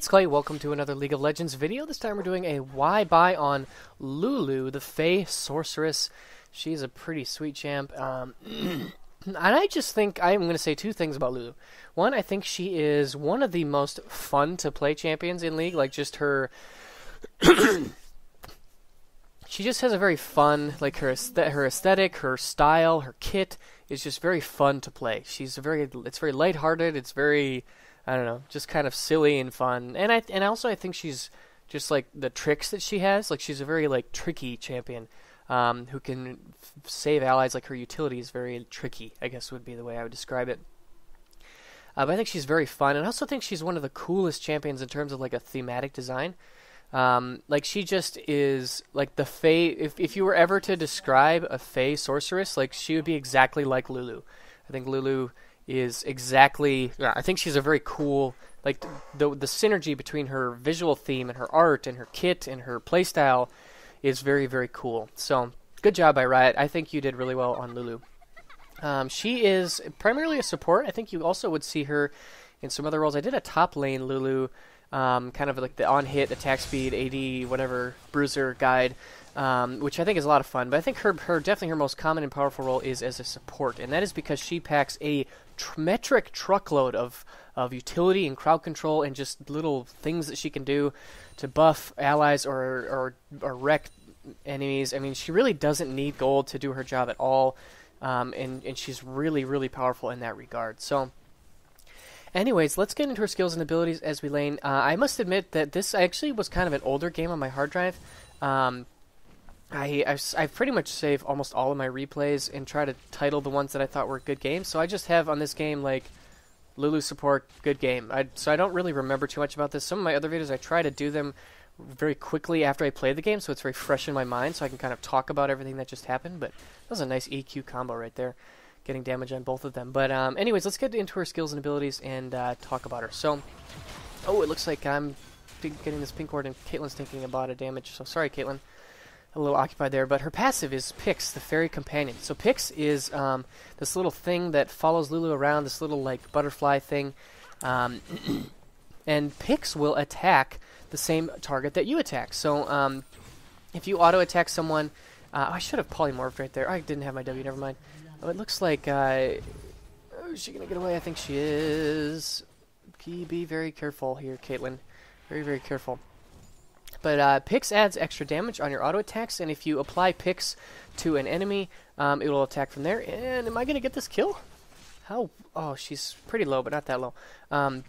it's Clay. Welcome to another League of Legends video. This time we're doing a why buy on Lulu, the Fey Sorceress. She's a pretty sweet champ. And I just think I'm going to say two things about Lulu. One, I think she is one of the most fun to play champions in League. Like, just her... she just has a very fun, like, her aesthetic, her style, her kit is just very fun to play. It's very lighthearted. It's very... I don't know, just kind of silly and fun. And I think she's just like the tricks that she has. Like, she's a very like tricky champion who can save allies. Like, her utility is very tricky, I guess would be the way I would describe it. But I think she's very fun, and I also think she's one of the coolest champions in terms of like a thematic design. Like, she just is like the Fey. If you were ever to describe a Fey sorceress, like, she would be exactly like Lulu. I think Lulu is exactly... Yeah, I think she's a very cool... Like, the synergy between her visual theme and her art and her kit and her playstyle is very, very cool. So, good job by Riot. I think you did really well on Lulu. She is primarily a support. I think you also would see her in some other roles. I did a top lane Lulu, kind of like the on-hit, attack speed, AD, whatever, bruiser guide, which I think is a lot of fun. But I think definitely her most common and powerful role is as a support, and that is because she packs a metric truckload of utility and crowd control and just little things that she can do to buff allies or wreck enemies. I mean, she really doesn't need gold to do her job at all, and she's really, really powerful in that regard. So, anyways, let's get into her skills and abilities as we lane. I must admit that this actually was kind of an older game on my hard drive. I pretty much save almost all of my replays and try to title the ones that I thought were good games. So I just have on this game, like, Lulu support, good game. So I don't really remember too much about this. Some of my other videos, I try to do them very quickly after I play the game, so it's very fresh in my mind, so I can kind of talk about everything that just happened. But that was a nice EQ combo right there, getting damage on both of them. But anyways, let's get into her skills and abilities and talk about her. So, oh, it looks like I'm getting this pink ward, and Caitlyn's taking a lot of damage. So sorry, Caitlyn. A little occupied there, but her passive is Pix, the Fairy Companion. So Pix is this little thing that follows Lulu around, this little like butterfly thing, and Pix will attack the same target that you attack. So if you auto attack someone, I should have polymorphed right there. I didn't have my W. Never mind. Oh, it looks like is she gonna get away? I think she is. Be very careful here, Caitlyn. Very, very careful. But Pix adds extra damage on your auto attacks, and if you apply Pix to an enemy, it will attack from there. And am I going to get this kill? How? Oh, she's pretty low, but not that low. And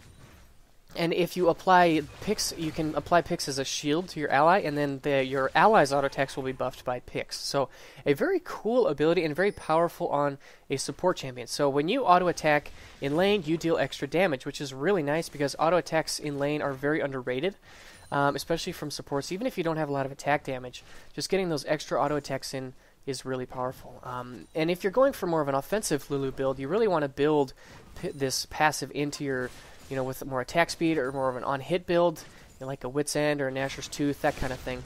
if you apply Pix, you can apply Pix as a shield to your ally, and then your ally's auto attacks will be buffed by Pix. So a very cool ability and very powerful on a support champion. So when you auto attack in lane, you deal extra damage, which is really nice because auto attacks in lane are very underrated. Especially from supports, even if you don't have a lot of attack damage, just getting those extra auto attacks in is really powerful. And if you're going for more of an offensive Lulu build, you really want to build this passive into your, with more attack speed or more of an on-hit build, like a Wit's End or a Nashor's Tooth, that kind of thing.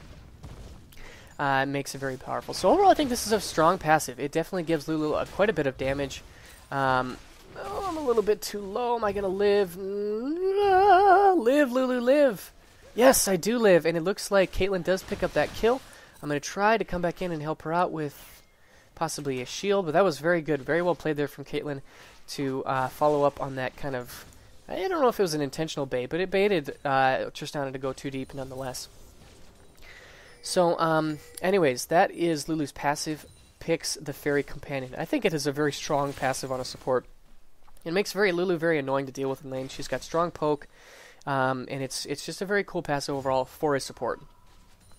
It makes it very powerful. So overall, I think this is a strong passive. It definitely gives Lulu quite a bit of damage. Oh, I'm a little bit too low. Am I going to live? Live, Lulu, live! Yes, I do live, and it looks like Caitlyn does pick up that kill. I'm going to try to come back in and help her out with possibly a shield, but that was very good. Very well played there from Caitlyn to follow up on that kind of... I don't know if it was an intentional bait, but it baited Tristana to go too deep nonetheless. So, anyways, that is Lulu's passive, Pix, the Fairy Companion. I think it is a very strong passive on a support. It makes Lulu very annoying to deal with in lane. She's got strong poke. And it's just a very cool passive overall for a support.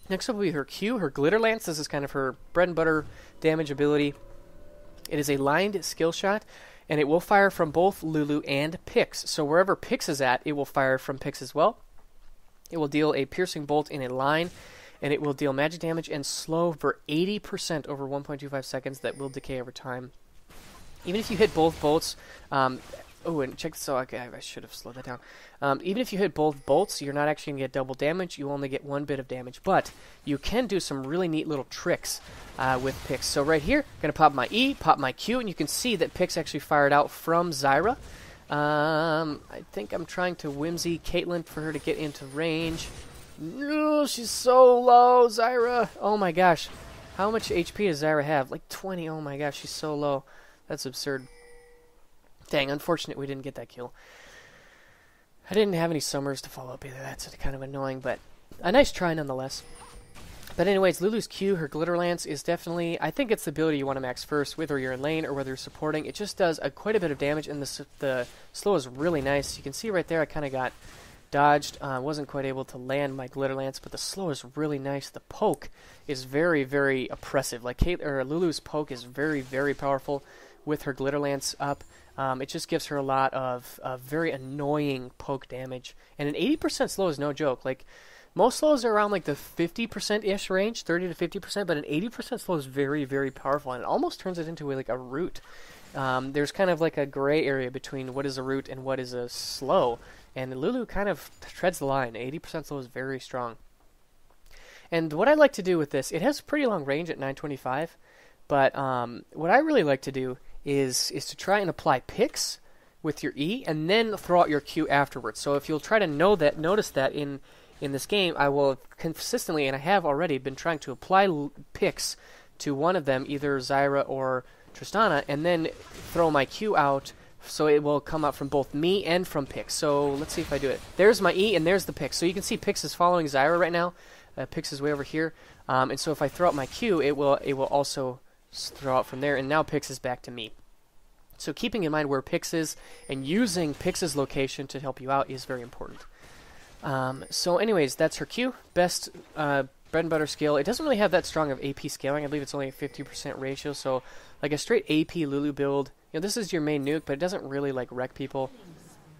Next up will be her Q, her Glitter Lance. This is kind of her bread and butter damage ability. It is a lined skill shot, and it will fire from both Lulu and Pix. So wherever Pix is at, it will fire from Pix as well. It will deal a piercing bolt in a line, and it will deal magic damage and slow for 80% over 1.25 seconds that will decay over time. Even if you hit both bolts... oh, and check this out. Okay, I should have slowed that down. Even if you hit both bolts, you're not actually going to get double damage. You only get one bit of damage. But you can do some really neat little tricks with Pix. So right here, I'm going to pop my E, pop my Q, and you can see that Pix actually fired out from Zyra. I think I'm trying to Whimsy Caitlyn for her to get into range. No, she's so low, Zyra. Oh my gosh. How much HP does Zyra have? Like 20. Oh my gosh, she's so low. That's absurd. Dang, unfortunate we didn't get that kill. I didn't have any summers to follow up either. That's kind of annoying, but a nice try nonetheless. But anyways, Lulu's Q, her Glitter Lance, is definitely, I think it's the ability you want to max first, whether you're in lane or whether you're supporting. It just does quite a bit of damage, and the slow is really nice. You can see right there I kind of got dodged. Wasn't quite able to land my Glitter Lance, but the slow is really nice. The poke is very, very oppressive. Like Lulu's poke is very, very powerful with her Glitter Lance up. It just gives her a lot of very annoying poke damage. And an 80% slow is no joke. Like, most slows are around like the 50%-ish range, 30 to 50%, but an 80% slow is very, very powerful, and it almost turns it into like a root. There's kind of like a gray area between what is a root and what is a slow, and Lulu kind of treads the line. 80% slow is very strong. And what I like to do with this, it has pretty long range at 925, but what I really like to do is to try and apply picks with your E, and then throw out your Q afterwards. So if you'll try to notice that in this game, I will consistently, and I have already, been trying to apply picks to one of them, either Zyra or Tristana, and then throw my Q out, so it will come out from both me and from Pix. So let's see if I do it. There's my E, and there's the Pix. So you can see Pix is following Zyra right now. Pix is way over here. And so if I throw out my Q, it will also throw out from there, and now Pix is back to me. So keeping in mind where Pix is and using Pix's location to help you out is very important. So anyways, that's her Q. Best bread and butter skill. It doesn't really have that strong of AP scaling. I believe it's only a 50% ratio. So like a straight AP Lulu build, you know, this is your main nuke, but it doesn't really like wreck people.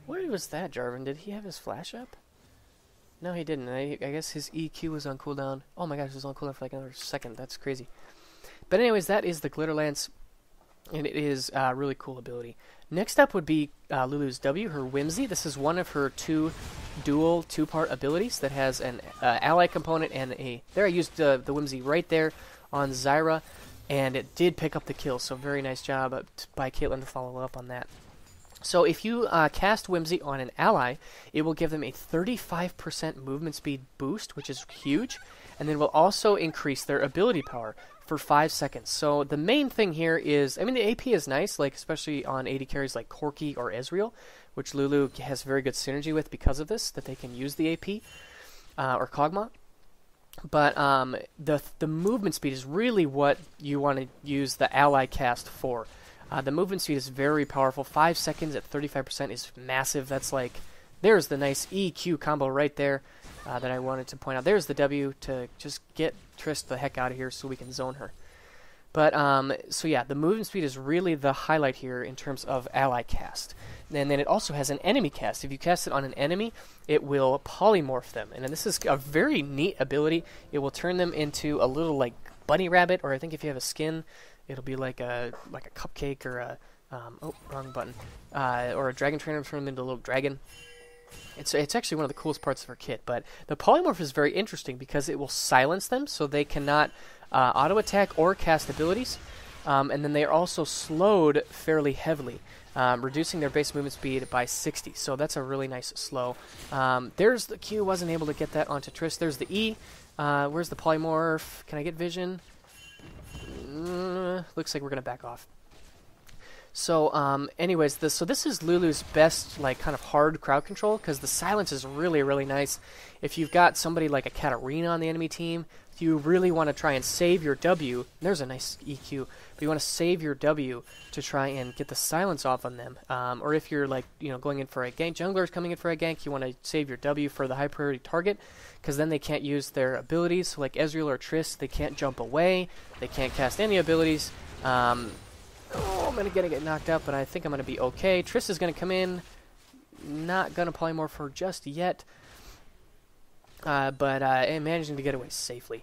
Where was that, Jarvan? Did he have his flash up? No, he didn't. I guess his EQ was on cooldown. Oh my gosh, it was on cooldown for like another second. That's crazy. But anyways, that is the Glitter Lance, and it is a really cool ability. Next up would be Lulu's W, her Whimsy. This is one of her dual two-part abilities that has an ally component and a... There, I used the Whimsy right there on Zyra, and it did pick up the kill, so very nice job by Caitlyn to follow up on that. So if you cast Whimsy on an ally, it will give them a 35% movement speed boost, which is huge, and then will also increase their ability power for 5 seconds. So the main thing here is, I mean, the AP is nice, like especially on AD carries like Corki or Ezreal, which Lulu has very good synergy with because of this, that they can use the AP, or Kog'Maw. But the movement speed is really what you want to use the ally cast for. The movement speed is very powerful. 5 seconds at 35% is massive. That's like, there's the nice EQ combo right there that I wanted to point out. There's the W to just get Trist the heck out of here so we can zone her. But, so yeah, the movement speed is really the highlight here in terms of ally cast. And then it also has an enemy cast. If you cast it on an enemy, it will polymorph them. And then this is a very neat ability. It will turn them into a little, like, bunny rabbit, or I think if you have a skin, it'll be like a cupcake or a, oh, wrong button, or a dragon trainer, turn them into a little dragon. It's actually one of the coolest parts of her kit, but the polymorph is very interesting because it will silence them so they cannot auto attack or cast abilities, and then they are also slowed fairly heavily, reducing their base movement speed by 60. So that's a really nice slow. There's the Q. Wasn't able to get that onto Triss. There's the E. Where's the polymorph? Can I get vision? Looks like we're gonna back off. So, anyways, this is Lulu's best, like, kind of hard crowd control, because the silence is really, really nice. If you've got somebody like a Katarina on the enemy team, if you really want to try and save your W, there's a nice EQ, but you want to save your W to try and get the silence off on them. Or if you're, like, you know, going in for a gank, jungler's coming in for a gank, you want to save your W for the high priority target, because then they can't use their abilities. So, like Ezreal or Triss, they can't jump away, they can't cast any abilities. Oh, I'm gonna get knocked out, but I think I'm gonna be okay. Triss is gonna come in. Not gonna polymorph her just yet. But I'm managing to get away safely.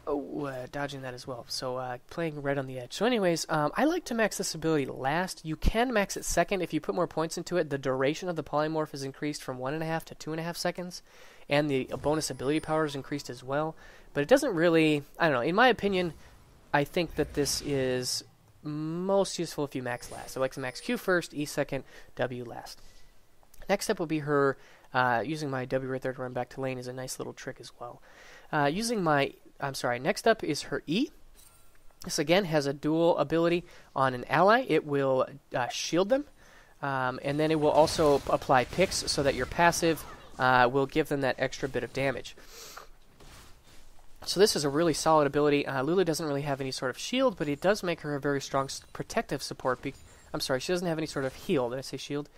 Oh, dodging that as well. So playing right on the edge. So anyways, I like to max this ability last. You can max it second if you put more points into it. The duration of the polymorph is increased from 1.5 to 2.5 seconds. And the bonus ability power is increased as well. But it doesn't really, I don't know, in my opinion, I think that this is most useful if you max last. I like to max Q first, E second, W last. Next up will be her, using my W right there to run back to lane is a nice little trick as well. Next up is her E. This again has a dual ability on an ally. It will shield them, and then it will also apply picks so that your passive will give them that extra bit of damage. So this is a really solid ability. Lulu doesn't really have any sort of shield, but it does make her a very strong protective support. I'm sorry, she doesn't have any sort of heal. Did I say shield?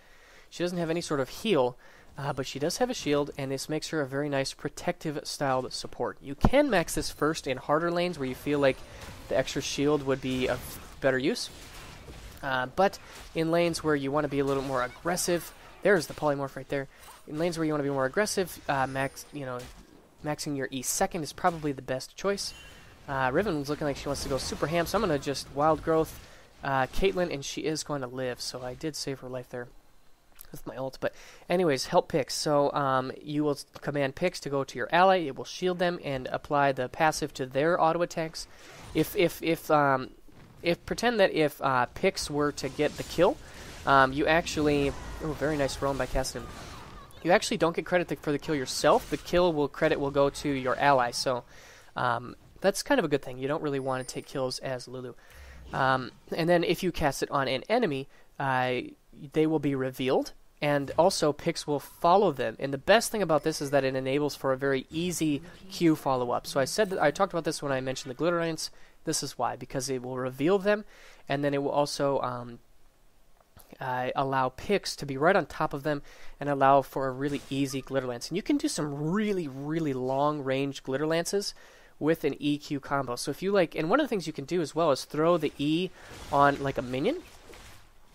She doesn't have any sort of heal, but she does have a shield, and this makes her a very nice protective-styled support. You can max this first in harder lanes where you feel like the extra shield would be of better use. But in lanes where you want to be a little more aggressive, there's the polymorph right there. In lanes where you want to be more aggressive, maxing your E second is probably the best choice. Riven's looking like she wants to go super ham, so I'm going to just Wild Growth Caitlyn, and she is going to live, so I did save her life there with my ult. But anyways, help picks. So you will command picks to go to your ally. It will shield them and apply the passive to their auto attacks. If pretend that if picks were to get the kill, you actually very nice roam by Cassidy. You actually don't get credit for the kill yourself. The credit will go to your ally. So that's kind of a good thing. You don't really want to take kills as Lulu. And then if you cast it on an enemy, they will be revealed, and also picks will follow them. And the best thing about this is that it enables for a very easy Q follow-up. So I talked about this when I mentioned the Glitter Lance. This is why, because it will reveal them, and then it will also allow picks to be right on top of them and allow for a really easy Glitter Lance. And you can do some really, really long-range Glitter Lances with an EQ combo. So if you like, and one of the things you can do as well is throw the E on like a minion,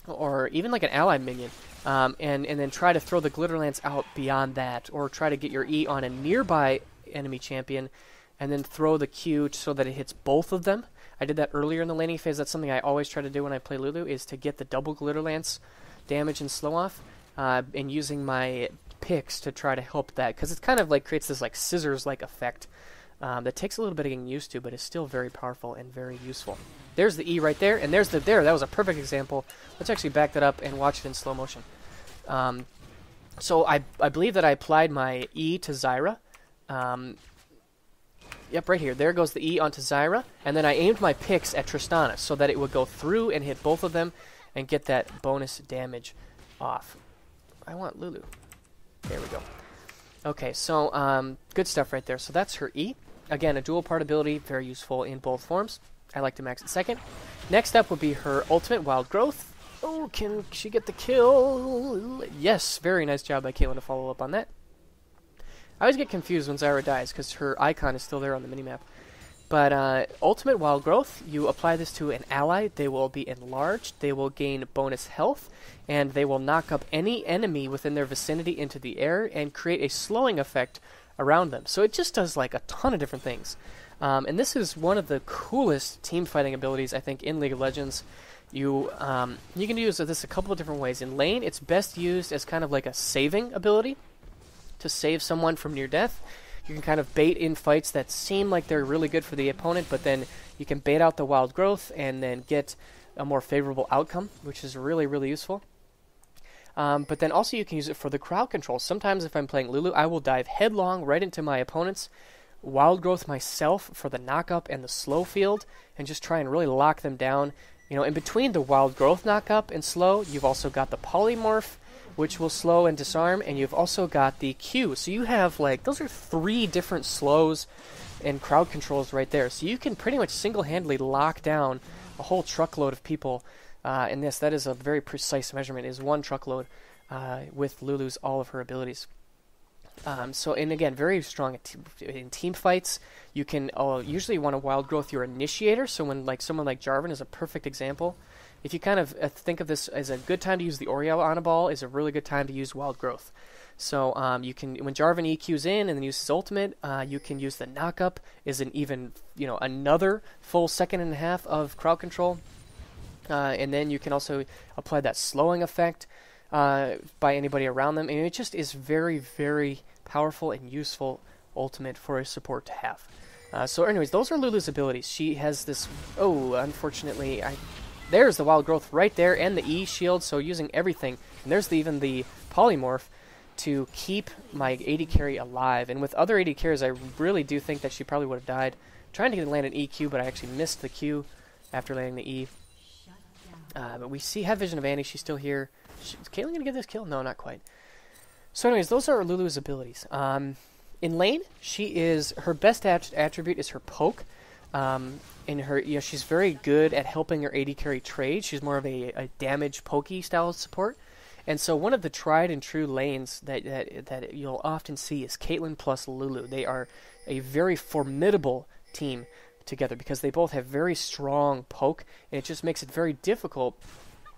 or even like an ally minion, and then try to throw the Glitter Lance out beyond that, or try to get your E on a nearby enemy champion, and then throw the Q so that it hits both of them. I did that earlier in the laning phase. That's something I always try to do when I play Lulu, is to get the double Glitter Lance damage and slow off, and using my picks to try to help that, because it kind of like creates this like scissors-like effect that takes a little bit of getting used to, but is still very powerful and very useful. There's the E right there, and there's there. That was a perfect example. Let's actually back that up and watch it in slow motion. So I believe that I applied my E to Zyra. Yep, right here. There goes the E onto Zyra, and then I aimed my picks at Tristana so that it would go through and hit both of them and get that bonus damage off. I want Lulu. There we go. Okay, so good stuff right there. So that's her E. Again, a dual part ability, very useful in both forms. I like to max it second. Next up would be her ultimate, Wild Growth. Oh, can she get the kill? Yes, very nice job by Caitlyn to follow up on that. I always get confused when Zyra dies because her icon is still there on the minimap. But ultimate Wild Growth, you apply this to an ally. They will be enlarged, they will gain bonus health, and they will knock up any enemy within their vicinity into the air and create a slowing effect around them. So it just does like a ton of different things. And this is one of the coolest team fighting abilities, I think, in League of Legends. You can use this a couple of different ways. In lane, it's best used as kind of like a saving ability to save someone from near death. You can kind of bait in fights that seem like they're really good for the opponent, but then you can bait out the Wild Growth and then get a more favorable outcome, which is really, really useful. But then also you can use it for the crowd control. Sometimes if I'm playing Lulu, I will dive headlong right into my opponents, Wild Growth myself for the knock-up and the slow field, and just try and really lock them down. You know, in between the Wild Growth knock-up and slow, you've also got the Polymorph, which will slow and disarm, and you've also got the Q. So you have, like, those are 3 different slows and crowd controls right there. So you can pretty much single-handedly lock down a whole truckload of people in this. That is a very precise measurement, is 1 truckload with Lulu's all of her abilities. And again, very strong in team fights. You can usually want to Wild Growth your initiator, so when like someone like Jarvan is a perfect example. If you kind of think of this as a good time to use the Oriel on a ball, is a really good time to use Wild Growth. So you can, when Jarvan EQs in and then uses his ultimate, you can use the knock-up is an even, another full second and a half of crowd control. And then you can also apply that slowing effect by anybody around them. And it just is very, very powerful and useful ultimate for a support to have. So anyways, those are Lulu's abilities. She has this, unfortunately, There's the wild growth right there, and the E shield, so using everything. And there's even the polymorph to keep my AD carry alive. And with other AD carries, I really do think that she probably would have died. Trying to land an EQ, but I actually missed the Q after landing the E. But we have vision of Annie. She's still here. Is Caitlyn going to get this kill? No, not quite. So anyways, those are Lulu's abilities. In lane, her best attribute is her poke. In her, she's very good at helping her AD carry trade. She's more of a damage pokey style of support. And so one of the tried and true lanes that you'll often see is Caitlyn plus Lulu. They are a very formidable team together because they both have very strong poke, and it just makes it very difficult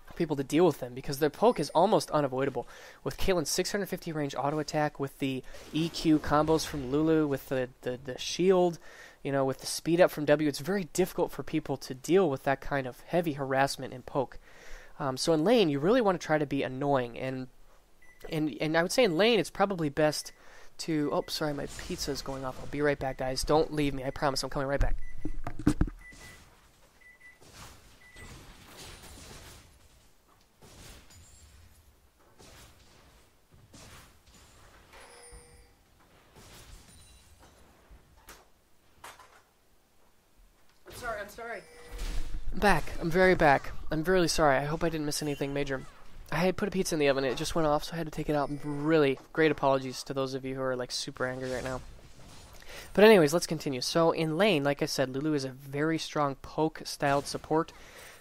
for people to deal with them because their poke is almost unavoidable. With Caitlyn's 650 range auto attack, with the EQ combos from Lulu, with the shield, with the speed up from W, it's very difficult for people to deal with that kind of heavy harassment and poke. So in lane, you really want to try to be annoying, and I would say in lane, it's probably best to... Oh, sorry, my pizza is going off. I'll be right back, guys. Don't leave me. I promise I'm coming right back. I'm sorry. I'm back. I'm very back. I'm really sorry. I hope I didn't miss anything major. I had put a pizza in the oven. It just went off, so I had to take it out. Really great apologies to those of you who are like super angry right now. But anyways, let's continue. So in lane, like I said, Lulu is a very strong poke-styled support.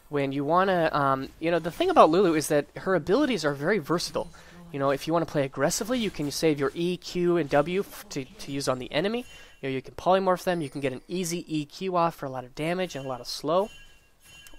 When you want to, the thing about Lulu is that her abilities are very versatile. If you want to play aggressively, you can save your E, Q, and W to use on the enemy. You can polymorph them. You can get an easy EQ off for a lot of damage and a lot of slow.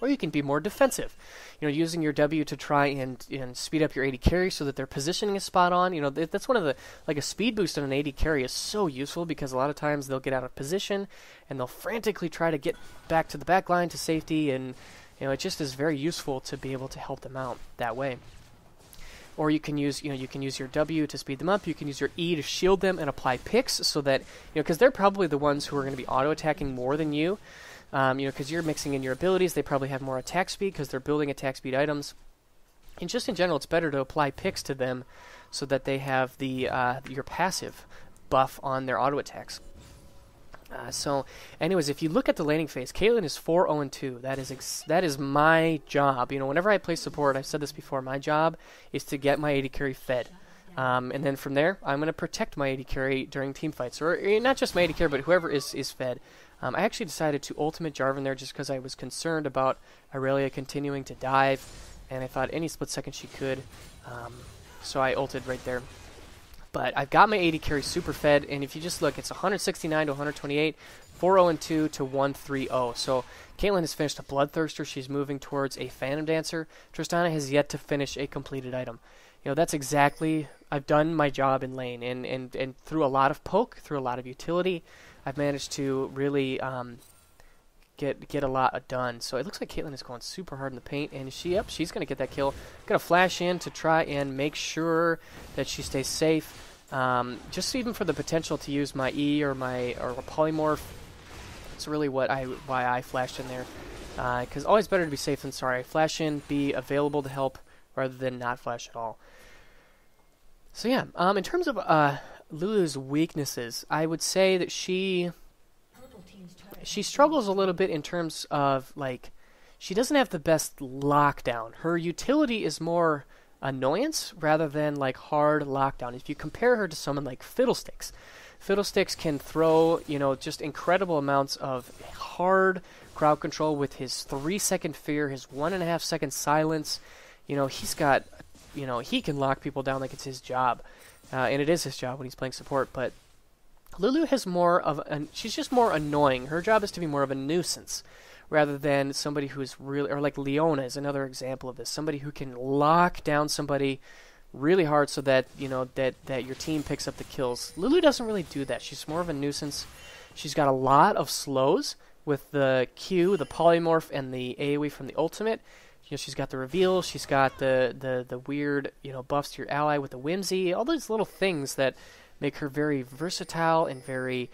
Or you can be more defensive, using your W to try and speed up your AD carry so that their positioning is spot on. That's one of the, a speed boost on an AD carry is so useful because a lot of times they'll get out of position and they'll frantically try to get back to the back line to safety, and it just is very useful to be able to help them out that way. Or you can use, your W to speed them up. You can use your E to shield them and apply picks so that, because they're probably the ones who are going to be auto-attacking more than you. Because you're mixing in your abilities, they probably have more attack speed because they're building attack speed items. And just in general, it's better to apply picks to them so that they have your passive buff on their auto attacks. So, anyways, if you look at the laning phase, Caitlyn is 4-0-2. That is my job. Whenever I play support, I've said this before, my job is to get my AD carry fed. And then from there, I'm going to protect my AD carry during team fights. Or not just my AD carry, but whoever is fed. I actually decided to ultimate Jarvan there just because I was concerned about Aurelia continuing to dive, and I thought any split second she could, so I ulted right there. But I've got my AD carry super fed, and if you just look, it's 169 to 128, 4-0-2 to 1-3-0. So Caitlyn has finished a Bloodthirster. She's moving towards a Phantom Dancer. Tristana has yet to finish a completed item. That's exactly... I've done my job in lane, and through a lot of poke, through a lot of utility, I've managed to really get a lot done. So it looks like Caitlyn is going super hard in the paint, and she's going to get that kill. Going to flash in to try and make sure that she stays safe. Just even for the potential to use my E or polymorph. That's really why I flashed in there. Because always better to be safe than sorry. Flash in, be available to help, rather than not flash at all. So yeah, in terms of Lulu's weaknesses, I would say that she struggles a little bit in terms of, she doesn't have the best lockdown. Her utility is more annoyance rather than, hard lockdown. If you compare her to someone like Fiddlesticks, Fiddlesticks can throw, just incredible amounts of hard crowd control with his 3-second fear, his 1.5-second silence. He's got... he can lock people down like it's his job. And it is his job when he's playing support, but Lulu has more of she's just more annoying. Her job is to be more of a nuisance rather than somebody who's really, or like Leona is another example of this, somebody who can lock down somebody really hard so that, that your team picks up the kills. Lulu doesn't really do that. She's more of a nuisance. She's got a lot of slows with the Q, the polymorph, and the AoE from the ultimate. She's got the reveal, she's got the weird, buffs to your ally with the whimsy, all those little things that make her very versatile and very,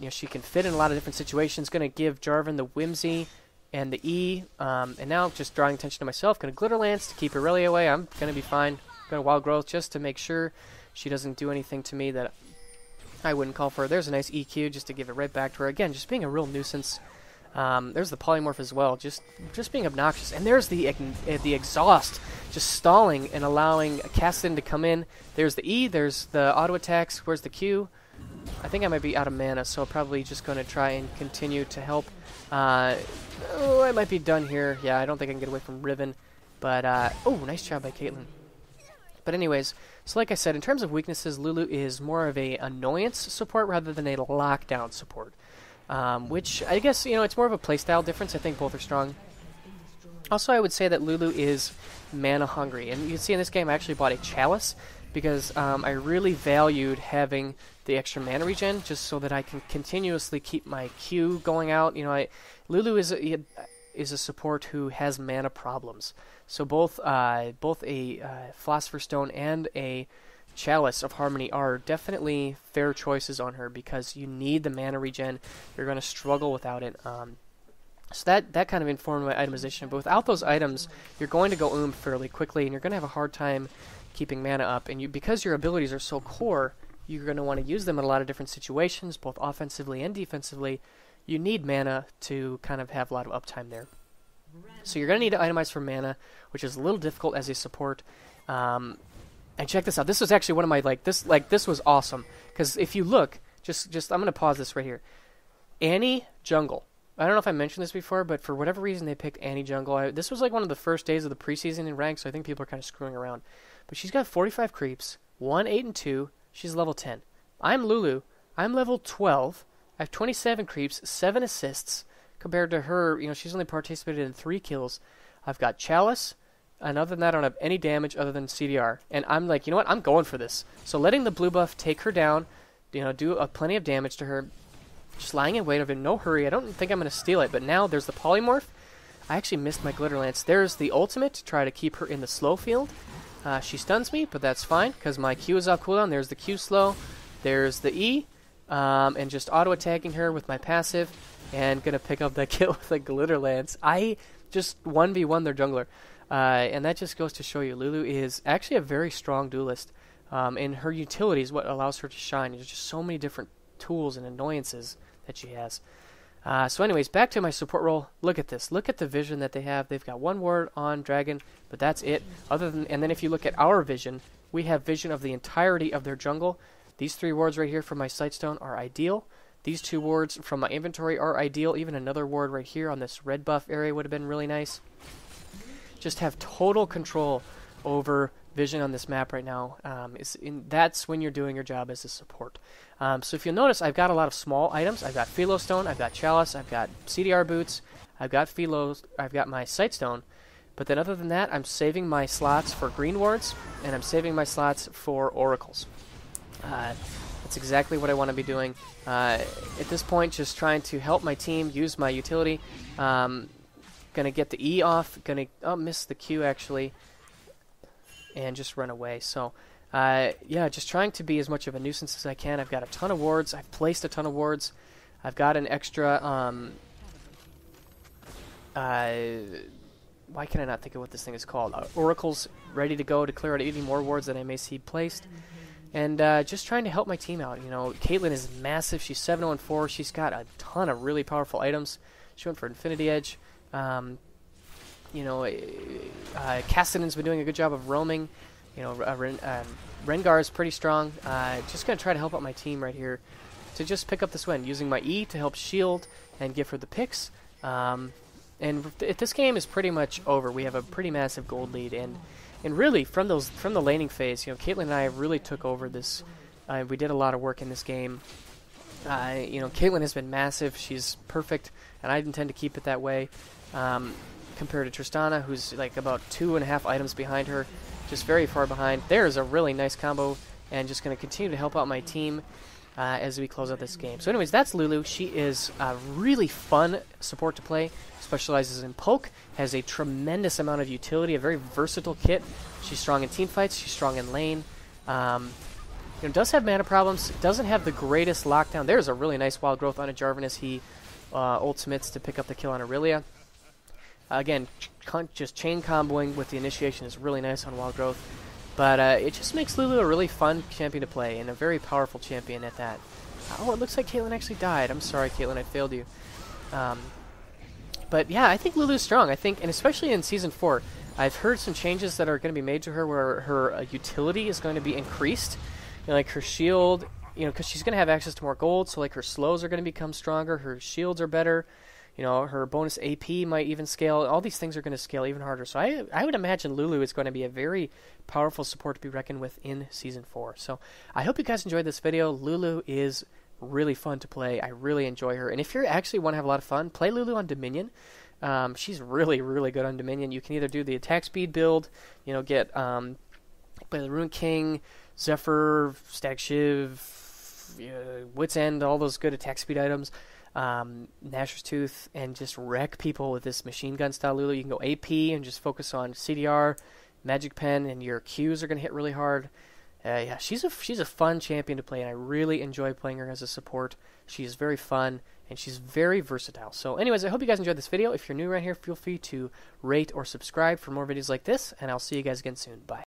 she can fit in a lot of different situations. Going to give Jarvan the whimsy and the E, and now just drawing attention to myself. Going to Glitter Lance to keep Aurelia away. I'm going to be fine. Going to Wild Growth just to make sure she doesn't do anything to me that I wouldn't call for. There's a nice EQ just to give it right back to her. Again, just being a real nuisance. There's the Polymorph as well, just being obnoxious. And there's the exhaust, just stalling and allowing Cassidy to come in. There's the E, there's the auto attacks. Where's the Q? I think I might be out of mana, so probably just going to try and continue to help. Oh, I might be done here. Yeah, I don't think I can get away from Riven. But, oh, nice job by Caitlyn. But anyways, so like I said, in terms of weaknesses, Lulu is more of a annoyance support rather than a lockdown support. Which, I guess, you know, it's more of a playstyle difference. I think both are strong. Also, I would say that Lulu is mana hungry. And you can see in this game, I actually bought a Chalice because I really valued having the extra mana regen just so that I can continuously keep my Q going out. You know, Lulu is a support who has mana problems. So both a Philosopher's Stone and a Chalice of Harmony are definitely fair choices on her because you need the mana regen. You're going to struggle without it. So that kind of informed my itemization. But without those items, you're going to go fairly quickly, and you're going to have a hard time keeping mana up. And because your abilities are so core, you're going to want to use them in a lot of different situations, both offensively and defensively. You need mana to kind of have a lot of uptime there. So you're going to need to itemize for mana, which is a little difficult as a support. And check this out. This was actually one of my this was awesome because if you look, just I'm going to pause this right here. Annie Jungle. I don't know if I mentioned this before, but for whatever reason they picked Annie Jungle. This was like one of the first days of the preseason in rank, so I think people are kind of screwing around. But she's got 45 creeps, 1, 8, and 2. She's level 10. I'm Lulu. I'm level 12. I have 27 creeps, 7 assists. Compared to her, you know, she's only participated in 3 kills. I've got Chalice, and other than that, I don't have any damage other than CDR. And I'm like, you know what? I'm going for this. So letting the blue buff take her down, you know, do plenty of damage to her. Just lying in wait. I'm in no hurry. I don't think I'm going to steal it. But now there's the Polymorph. I actually missed my Glitter Lance. There's the ultimate to try to keep her in the slow field. She stuns me, but that's fine because my Q is off cooldown. There's the Q slow. There's the E. And just auto-attacking her with my passive. And going to pick up that kill with a Glitter Lance. I just 1v1 their jungler. And that just goes to show you, Lulu is actually a very strong duelist. And her utility is what allows her to shine. There's just so many different tools and annoyances that she has. So anyways, back to my support role. Look at this. Look at the vision that they have. They've got 1 ward on Dragon, but that's it. And then if you look at our vision, we have vision of the entirety of their jungle. These 3 wards right here from my Sightstone are ideal. These 2 wards from my inventory are ideal. Even another ward right here on this red buff area would have been really nice. Just have total control over vision on this map right now. That's when you're doing your job as a support. So if you'll notice, I've got a lot of small items. I've got Philo Stone, I've got Chalice, I've got CDR boots, I've got I've got my Sightstone. But then other than that, I'm saving my slots for green wards, and I'm saving my slots for oracles. That's exactly what I want to be doing. At this point, just trying to help my team use my utility. Gonna get the E off. Gonna miss the Q actually, and just run away. So yeah, just trying to be as much of a nuisance as I can. I've got a ton of wards. I've placed a ton of wards. I've got an extra. Why can I not think of what this thing is called? Oracles ready to go to clear out 80 more wards that I may see placed. And just trying to help my team out. You know, Caitlyn is massive. She's 7-0-4. She's got a ton of really powerful items. She went for Infinity Edge. You know, Cassidy's been doing a good job of roaming. You know, Rengar is pretty strong. Just going to try to help out my team right here to just pick up this win, using my E to help shield and give her the picks. And this game is pretty much over. We have a pretty massive gold lead, and really from the laning phase, you know, Caitlyn and I really took over this. We did a lot of work in this game. You know, Caitlyn has been massive. She's perfect, and I intend to keep it that way. Compared to Tristana, who's like about 2.5 items behind her, just very far behind. There's a really nice combo, and just going to continue to help out my team as we close out this game. So anyways, that's Lulu. She is a really fun support to play. Specializes in poke, has a tremendous amount of utility, a very versatile kit. She's strong in team fights, she's strong in lane. You know, does have mana problems, doesn't have the greatest lockdown. There's a really nice wild growth on a Jarvan as he ultimates to pick up the kill on Aurelia. Again, just chain comboing with the initiation is really nice on Wild Growth. But it just makes Lulu a really fun champion to play, and a very powerful champion at that. Oh, it looks like Caitlyn actually died. I'm sorry, Caitlyn, I failed you. But yeah, I think Lulu's strong. I think, and especially in Season 4, I've heard some changes that are going to be made to her where her utility is going to be increased. You know, like her shield, you know, because she's going to have access to more gold, so like her slows are going to become stronger, her shields are better. You know, her bonus AP might even scale. All these things are going to scale even harder. So I would imagine Lulu is going to be a very powerful support to be reckoned with in Season 4. So I hope you guys enjoyed this video. Lulu is really fun to play. I really enjoy her. And if you actually want to have a lot of fun, play Lulu on Dominion. She's really, really good on Dominion. You can either do the attack speed build, you know, get play the Rune King, Zephyr, Static Shiv, Wit's End, all those good attack speed items. Nashor's Tooth, and just wreck people with this machine gun style Lulu. You can go AP and just focus on CDR, Magic Pen, and your Qs are going to hit really hard. Yeah, she's a fun champion to play, and I really enjoy playing her as a support. She is very fun, and she's very versatile. So anyways, I hope you guys enjoyed this video. If you're new around here, feel free to rate or subscribe for more videos like this, and I'll see you guys again soon. Bye.